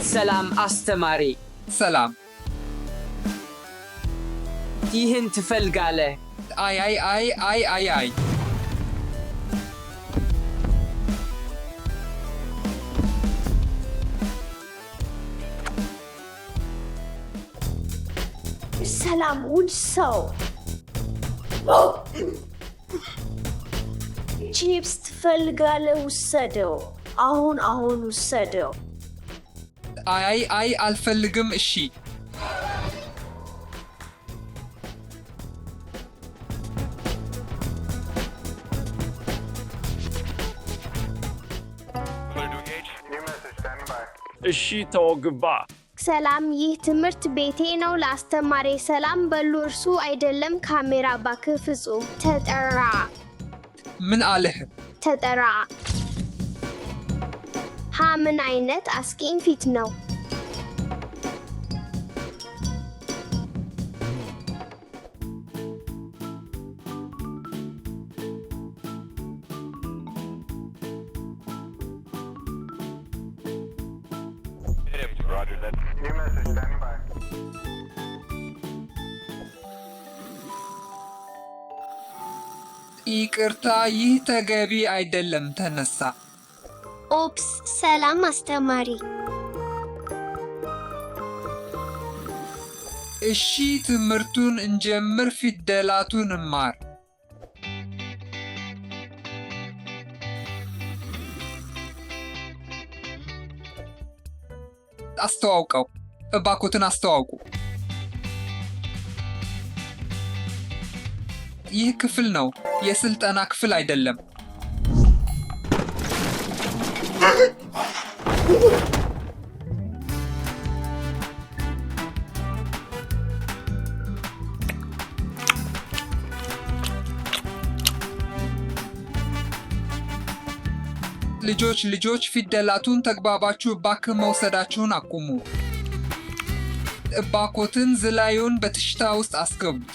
ሰላም አስተማሪ። ሰላም። ይህን ትፈልጋለህ? አይ ሰላም ውድ ሰው፣ ቺፕስ ትፈልጋለህ? ውሰደው። አሁን ውሰደው። አይ አልፈልግም። እሺ እሺ ተወግባ። ሰላም፣ ይህ ትምህርት ቤቴ ነው። ለአስተማሪ ሰላም በሉ። እርሱ አይደለም ካሜራ እባክህ። ፍጹም ተጠራ። ምን አለህ? ተጠራ። ምን አይነት አስቂኝ ፊት ነው! ይቅርታ፣ ይህ ተገቢ አይደለም። ተነሳ። ኦፕስ። ሰላም አስተማሪ። እሺ ትምህርቱን እንጀምር። ፊደላቱን እንማር። አስተዋውቀው። እባክዎትን አስተዋውቁ። ይህ ክፍል ነው፣ የስልጠና ክፍል አይደለም። ልጆች ፊደላቱን ተግባባችሁ እባክህ መውሰዳችሁን አቁሙ። እባክዎትን ዝላዩን በትሽታ ውስጥ አስገቡት።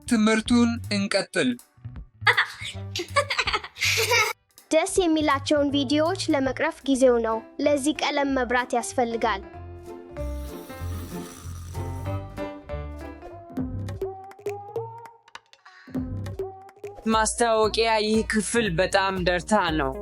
ትምህርቱን እንቀጥል። ደስ የሚላቸውን ቪዲዮዎች ለመቅረፍ ጊዜው ነው። ለዚህ ቀለም መብራት ያስፈልጋል። ማስታወቂያ። ይህ ክፍል በጣም ደርታ ነው።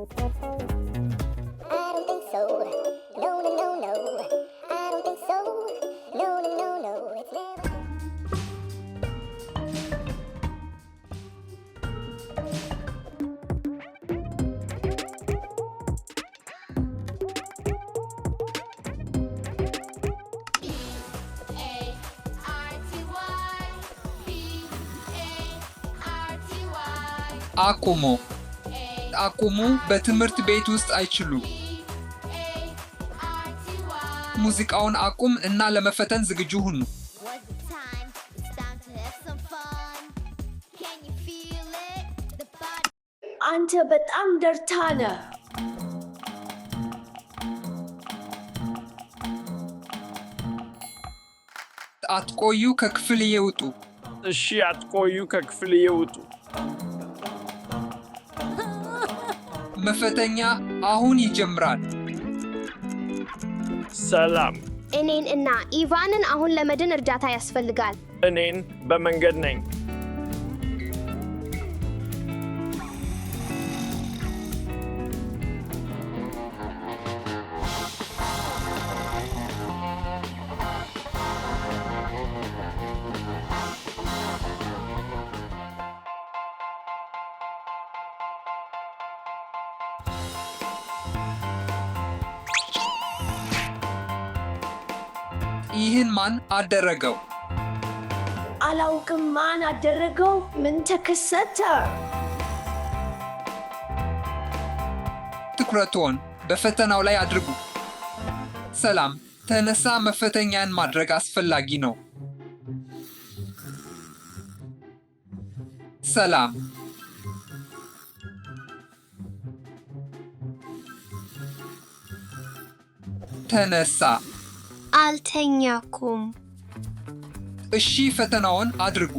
አቁሙ። በትምህርት ቤት ውስጥ አይችሉም። ሙዚቃውን አቁም እና ለመፈተን ዝግጁ ሁኑ። አንተ በጣም ደርታ ነህ። አትቆዩ፣ ከክፍል ይውጡ። እሺ አትቆዩ፣ ከክፍል ይውጡ። መፈተኛ አሁን ይጀምራል። ሰላም። እኔን እና ኢቫንን አሁን ለመድን እርዳታ ያስፈልጋል። እኔን በመንገድ ነኝ። ይህን ማን አደረገው? አላውቅም። ማን አደረገው? ምን ተከሰተ? ትኩረትዎን በፈተናው ላይ አድርጉ። ሰላም፣ ተነሳ። መፈተኛን ማድረግ አስፈላጊ ነው። ሰላም። ተነሳ። አልተኛኩም። እሺ ፈተናውን አድርጉ።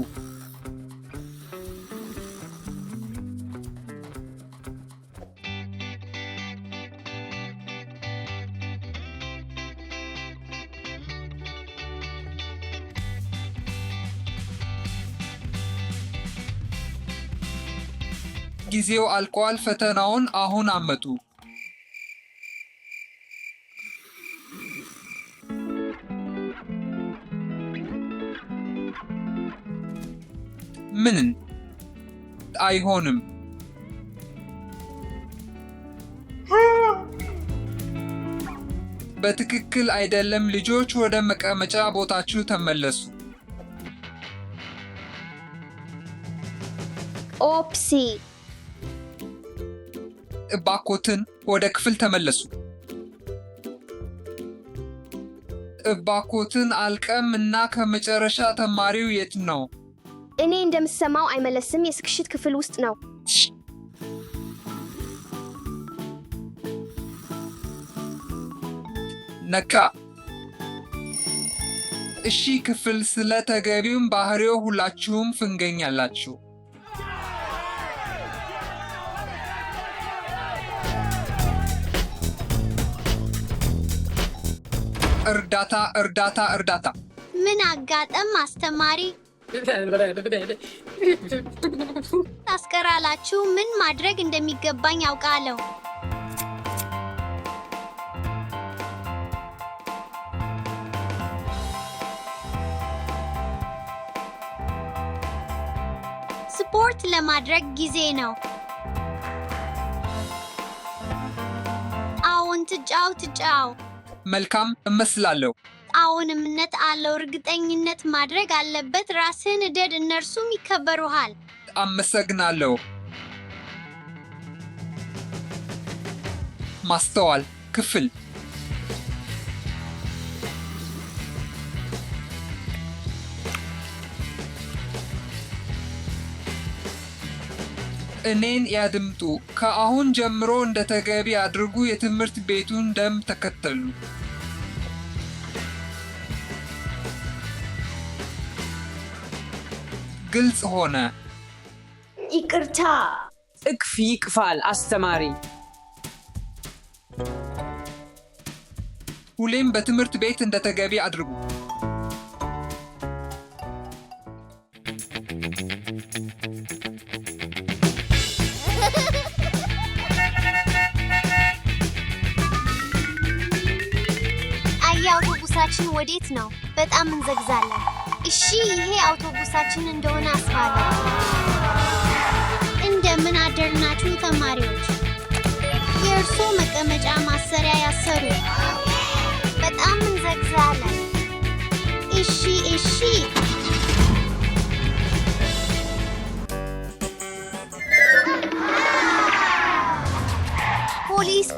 ጊዜው አልቋል። ፈተናውን አሁን አመጡ። ምን? አይሆንም። በትክክል አይደለም። ልጆች ወደ መቀመጫ ቦታችሁ ተመለሱ። ኦፕሲ። እባኮትን ወደ ክፍል ተመለሱ። እባኮትን አልቀም እና ከመጨረሻ ተማሪው የት ነው? እኔ እንደምሰማው አይመለስም። የስክሽት ክፍል ውስጥ ነው። ነካ። እሺ ክፍል ስለ ተገቢውን ባህሪው ሁላችሁም ፍንገኛላችሁ። እርዳታ እርዳታ እርዳታ። ምን አጋጠም አስተማሪ? ታስቀራላችሁ። ምን ማድረግ እንደሚገባኝ ያውቃለሁ። ስፖርት ለማድረግ ጊዜ ነው። አዎን፣ ትጫው። መልካም እመስላለሁ። አዎን፣ እምነት አለው። እርግጠኝነት ማድረግ አለበት። ራስህን እደድ፣ እነርሱም ይከበሩሃል። አመሰግናለሁ። ማስተዋል ክፍል። እኔን ያድምጡ። ከአሁን ጀምሮ እንደተገቢ አድርጉ። የትምህርት ቤቱን ደንብ ተከተሉ። ግልጽ ሆነ። ይቅርታ። እቅፍ ይቅፋል አስተማሪ። ሁሌም በትምህርት ቤት እንደተገቢ አድርጉ። አውቶቡሳችን ወዴት ነው? በጣም እንዘግዛለን። እሺ፣ ይሄ አውቶቡሳችን እንደሆነ አስባለሁ። እንደምን አደርናችሁ ተማሪዎች? የእርሶ መቀመጫ ማሰሪያ ያሰሩ። በጣም እንዘግዛለን። እሺ። ፖሊስ!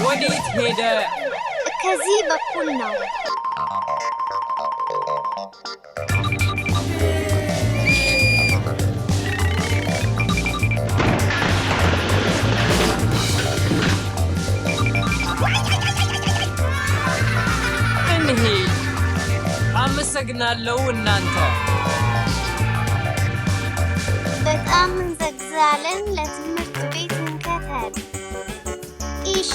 ወዴት ሄደ? ከዚህ በኩል ነው። እንሂድ። አመሰግናለሁ እናንተ። በጣም እንዘግዛለን። ለትምህርት ቤት እንከተል። እሺ።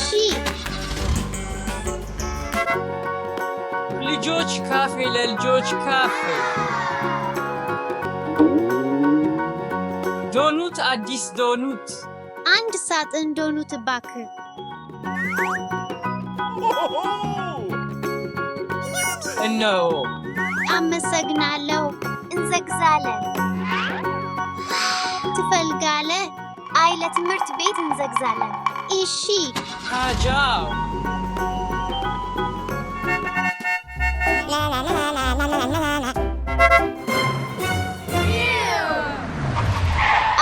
ልጆች ካፌ ለልጆች ካፌ። ዶኑት፣ አዲስ ዶኑት። አንድ ሳጥን ዶኑት እባክህ። እነሆ። አመሰግናለሁ። እንዘግዛለን። ትፈልጋለህ? አይ፣ ለትምህርት ቤት እንዘግዛለን። እሺ። አጃው።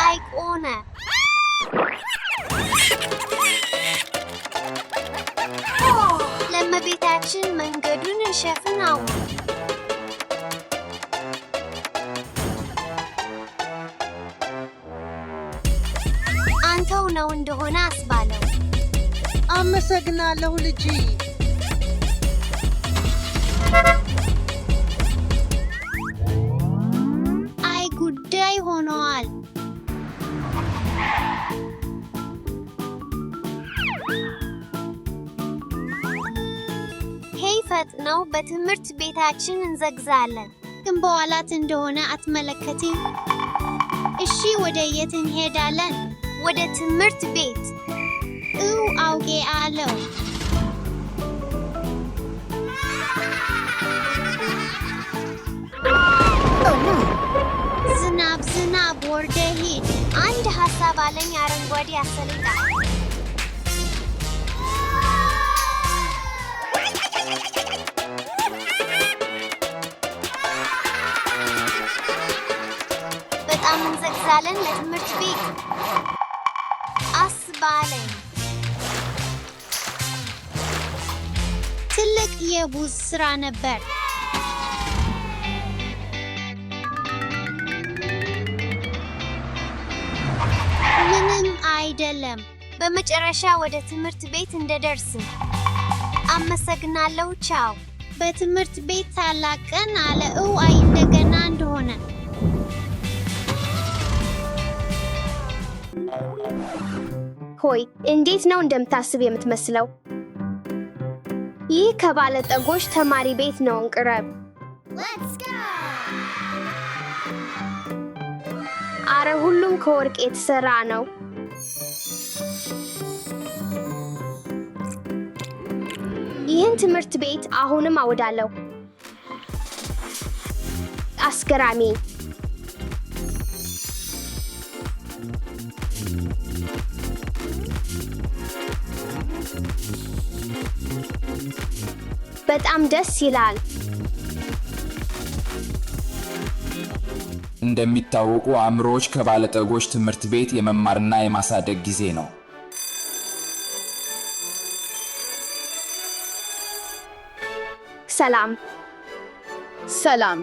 አይቆነ ለመቤታችን መንገዱን እንሸፍነው። አንተው ነው እንደሆነ አስባለው። አመሰግናለሁ ልጅ። ፈጥነው በትምህርት ቤታችን እንዘግዛለን። ግን በኋላት እንደሆነ አትመለከቲም? እሺ ወደ የት እንሄዳለን? ወደ ትምህርት ቤት። አውቄ አለው። ዝናብ ወርደ ሂድ። አንድ ሀሳብ አለኝ። አረንጓዴ ያሰልጣል። በጣም እንዘግዛለን ለትምህርት ቤት አስባለኝ። ትልቅ የቡዝ ስራ ነበር። ምንም አይደለም። በመጨረሻ ወደ ትምህርት ቤት እንደደርስን አመሰግናለሁ። ቻው። በትምህርት ቤት ታላቅ ቀን አለ። አይ እንደገና እንደሆነ ሆይ እንዴት ነው እንደምታስብ የምትመስለው? ይህ ከባለጠጎች ተማሪ ቤት ነው። እንቅረብ። አረ ሁሉም ከወርቅ የተሰራ ነው። ይህን ትምህርት ቤት አሁንም አወዳለሁ። አስገራሚ። በጣም ደስ ይላል። እንደሚታወቁ አእምሮዎች ከባለጠጎች ትምህርት ቤት የመማርና የማሳደግ ጊዜ ነው። ሰላም ሰላም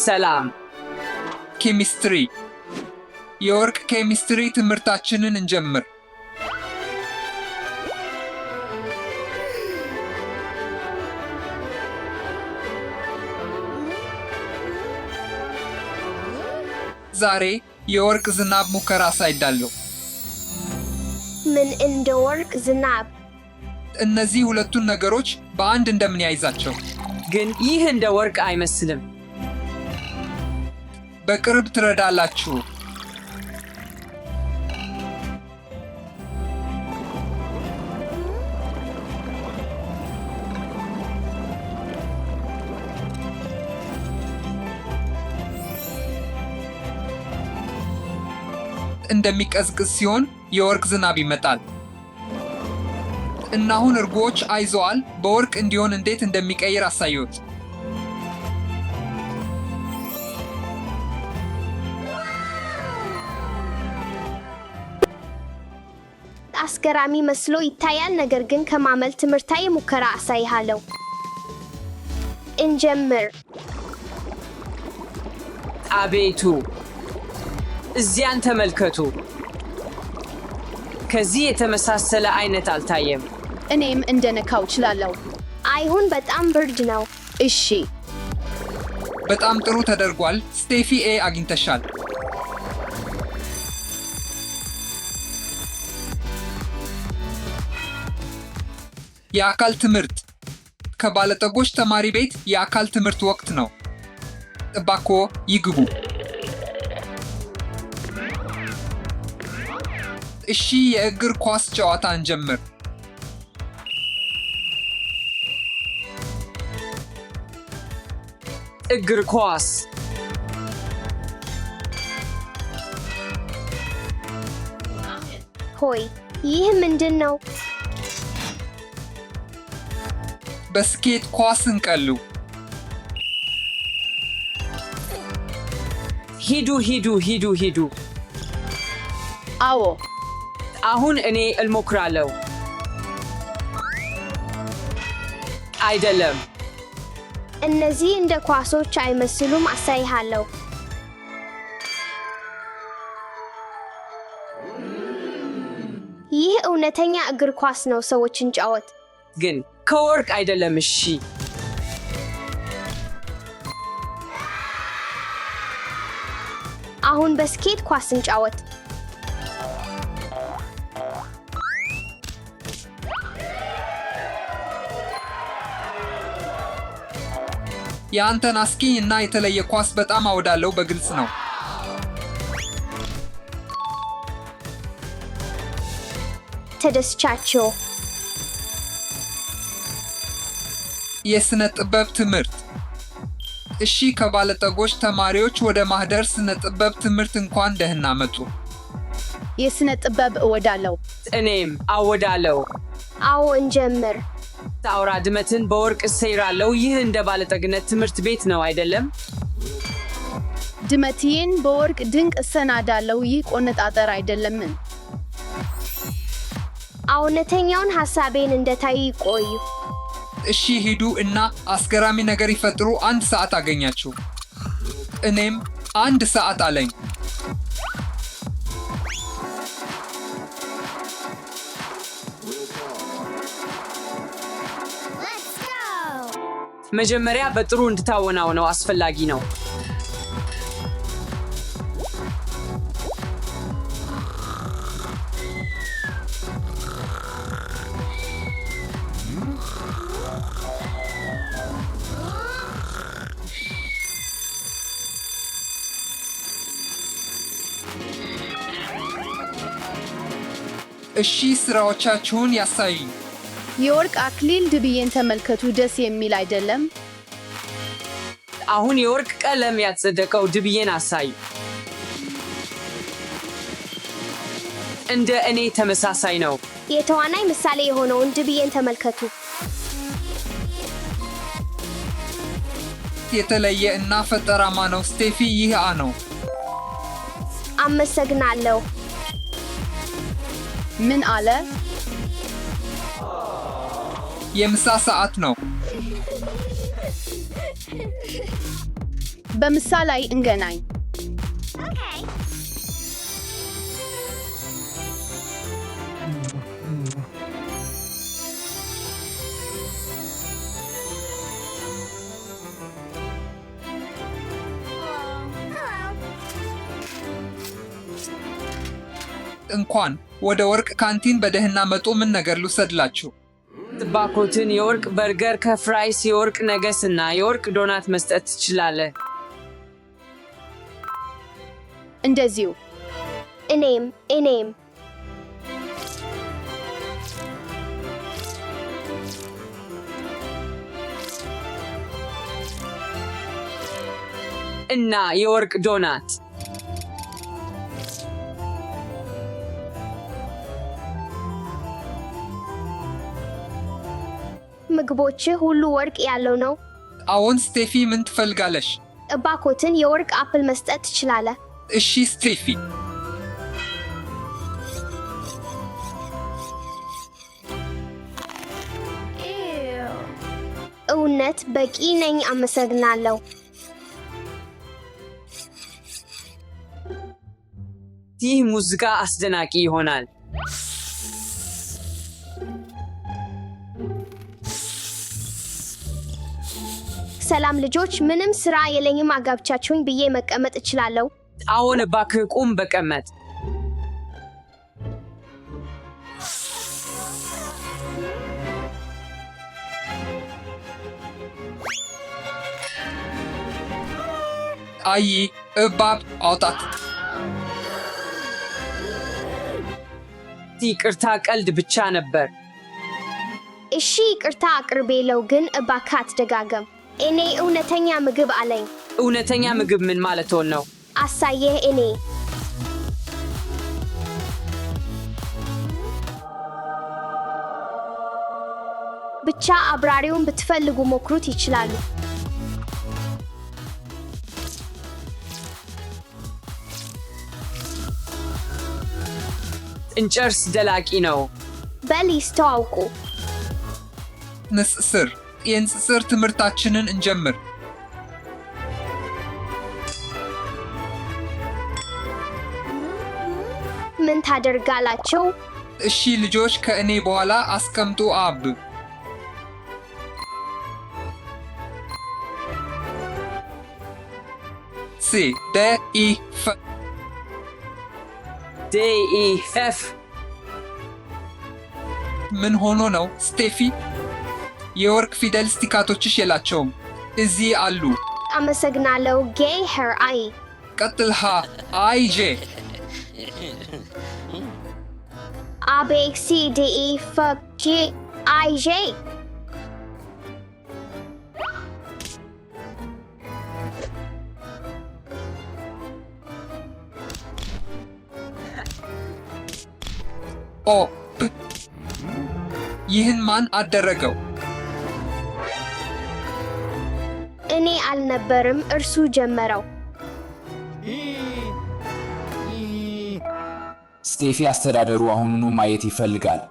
ሰላም። ኬሚስትሪ። የወርቅ ኬሚስትሪ ትምህርታችንን እንጀምር። ዛሬ የወርቅ ዝናብ ሙከራ አሳይዳለሁ። ምን እንደ ወርቅ ዝናብ? እነዚህ ሁለቱን ነገሮች በአንድ እንደምን ያይዛቸው? ግን ይህ እንደ ወርቅ አይመስልም። በቅርብ ትረዳላችሁ። እንደሚቀዝቅዝ ሲሆን የወርቅ ዝናብ ይመጣል። እና አሁን እርጎዎች አይዘዋል በወርቅ እንዲሆን እንዴት እንደሚቀይር አሳዩት። አስገራሚ መስሎ ይታያል፣ ነገር ግን ከማመል ትምህርታዊ ሙከራ አሳይሃለሁ። እንጀምር። አቤቱ እዚያን ተመልከቱ። ከዚህ የተመሳሰለ አይነት አልታየም። እኔም እንደነካው እችላለሁ። አይሁን፣ በጣም ብርድ ነው። እሺ፣ በጣም ጥሩ ተደርጓል። ስቴፊ ኤ አግኝተሻል። የአካል ትምህርት። ከባለጠጎች ተማሪ ቤት የአካል ትምህርት ወቅት ነው። እባክዎ ይግቡ። እሺ፣ የእግር ኳስ ጨዋታ እንጀምር። እግር ኳስ። ሆይ ይህ ምንድን ነው? በስኬት ኳስ እንቀሉ። ሂዱ ሂዱ ሂዱ ሂዱ። አዎ፣ አሁን እኔ እልሞክራለሁ። አይደለም፣ እነዚህ እንደ ኳሶች አይመስሉም። አሳይሃለሁ። ይህ እውነተኛ እግር ኳስ ነው። ሰዎችን ጫወት። ግን ከወርቅ አይደለም። እሺ፣ አሁን በስኬት ኳስ እንጫወት። የአንተን አስኪ እና የተለየ ኳስ በጣም አወዳለው በግልጽ ነው። ተደስቻቸው። የስነ ጥበብ ትምህርት። እሺ ከባለጠጎች ተማሪዎች ወደ ማህደር ስነ ጥበብ ትምህርት እንኳን ደህና መጡ። የስነ ጥበብ እወዳለሁ። እኔም አወዳለው። አዎ እንጀምር። አውራ ድመትን በወርቅ እሰይራለሁ። ይህ እንደ ባለጠግነት ትምህርት ቤት ነው አይደለም? ድመትዬን በወርቅ ድንቅ እሰናዳለሁ። ይህ ቆነጣጠር አይደለምን? እውነተኛውን ሐሳቤን እንደታዩ ይቆዩ። እሺ ሂዱ እና አስገራሚ ነገር ይፈጥሩ። 1 ሰዓት አገኛችሁ። እኔም 1 ሰዓት አለኝ። መጀመሪያ በጥሩ እንድታወናው አስፈላጊ ነው። እሺ ስራዎቻችሁን ያሳዩ። የወርቅ አክሊል ድብዬን ተመልከቱ። ደስ የሚል አይደለም? አሁን የወርቅ ቀለም ያጸደቀው ድብዬን አሳይ። እንደ እኔ ተመሳሳይ ነው። የተዋናይ ምሳሌ የሆነውን ድብዬን ተመልከቱ። የተለየ እና ፈጠራማ ነው። ስቴፊ ይህ ነው። አመሰግናለሁ። ምን አለ? የምሳ ሰዓት ነው። በምሳ ላይ እንገናኝ። እንኳን ወደ ወርቅ ካንቲን በደህና መጡ። ምን ነገር ልውሰድላችሁ? ጥባኮትን፣ የወርቅ በርገር ከፍራይስ፣ የወርቅ ነገስ እና የወርቅ ዶናት መስጠት ትችላለህ። እንደዚሁ። እኔም እና የወርቅ ዶናት። ምግቦች ሁሉ ወርቅ ያለው ነው። አዎን ስቴፊ፣ ምን ትፈልጋለሽ? እባኮትን የወርቅ አፕል መስጠት ትችላለህ? እሺ ስቴፊ። እውነት በቂ ነኝ። አመሰግናለሁ። ይህ ሙዚቃ አስደናቂ ይሆናል። ሰላም ልጆች፣ ምንም ስራ የለኝም። አጋብቻችሁኝ ብዬ መቀመጥ እችላለሁ? አዎን እባክህ ቁም፣ በቀመጥ። አይ እባብ አውጣት። ይቅርታ፣ ቀልድ ብቻ ነበር። እሺ ይቅርታ አቅርቤለው፣ ግን እባክህ አትደጋገም። እኔ እውነተኛ ምግብ አለኝ። እውነተኛ ምግብ ምን ማለት ነው? አሳየህ። እኔ ብቻ አብራሪውን ብትፈልጉ ሞክሩት ይችላሉ። እንጨርስ፣ ደላቂ ነው። በል ይስተዋውቁ። ንጽጽር። የንጽጽር ትምህርታችንን እንጀምር። ምን ታደርጋላችሁ? እሺ ልጆች፣ ከእኔ በኋላ አስቀምጡ። አብ ሲ ደ ኢ ፍ ዴ ኢ ኤፍ። ምን ሆኖ ነው ስቴፊ? የወርቅ ፊደል ስቲካቶችሽ የላቸውም። እዚህ አሉ። አመሰግናለሁ ጌይ ሄር አይ ቀጥል ሃ አይ ጄ A B C D E F G I J ኦ ፕ ይህን ማን አደረገው? እኔ አልነበርም እርሱ ጀመረው። ስቴፊ አስተዳደሩ አሁኑኑ ማየት ይፈልጋል።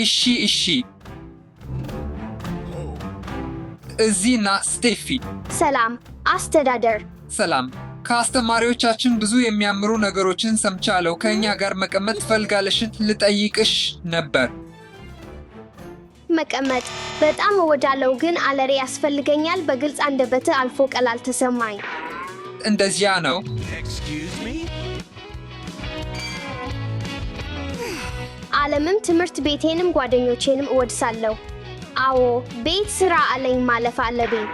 እሺ እዚህ ና ስቴፊ። ሰላም አስተዳደር። ሰላም። ከአስተማሪዎቻችን ብዙ የሚያምሩ ነገሮችን ሰምቻለሁ። ከእኛ ጋር መቀመጥ ትፈልጋለሽን? ልጠይቅሽ ነበር። መቀመጥ በጣም እወዳለሁ፣ ግን አለሬ ያስፈልገኛል። በግልጽ አንደበት አልፎ ቀላል ተሰማኝ። እንደዚያ ነው። ዓለምም ትምህርት ቤቴንም ጓደኞቼንም እወድሳለሁ። አዎ ቤት ስራ አለኝ ማለፍ አለብኝ።